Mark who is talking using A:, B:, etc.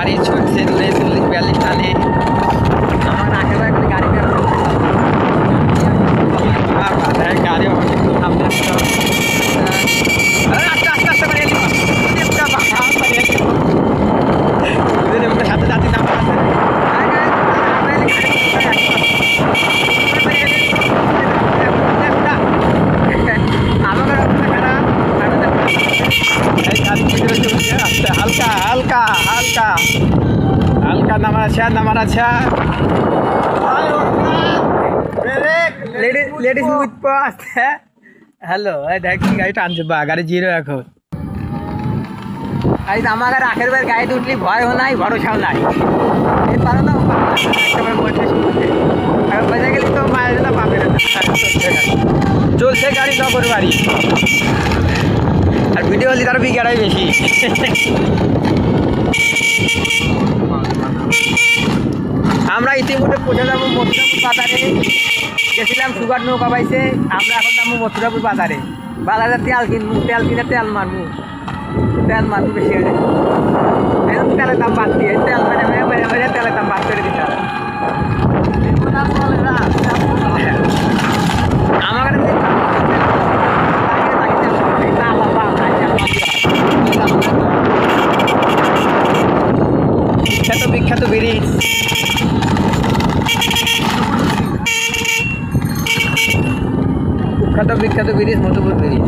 A: গাড়ি ছুটছে দূরে 40-42 টানে। আমার আশেপাশে খালি গাড়ি গাড়ি সামনে আস্তে আস্তে আস্তে করে সাথে যাচ্ছি না হালকা হালকা হালকা হালকা নামার আছে লেডিস উইথ পাস। হ্যালো দেখ গাড়ি টানছে বা গাড়ি জিরো এখন। গাড়ি আমাকে রাখের বের গাড়িতে উঠলি ভয়ও নাই ভরসাও নাই। এই পারো না বোঝা গেলি তো মায়ের না বাপের চলছে গাড়ি নগর বাড়ি। আর ভিডিও হলে তার বিকেটাই বেশি। আমরা ইতিমধ্যে পৌঁছে যাবো মথুরাপুর বাজারে। গেছিলাম সুগার নৌকা পাইছে, আমরা এখন যাবো মথুরাপুর বাজারে। বাজারে তেল কিনবো, তেল কিনে তেল মারবো বেশি হয়ে যায়। তেলের দাম বাদ দিয়ে তেল মেরে তেলের দাম বাদ করে দিতে হবে। আমার বিখ্যাত ব্রিজ বিখ্যাত ব্রিজ মধুপুর ব্রিজ।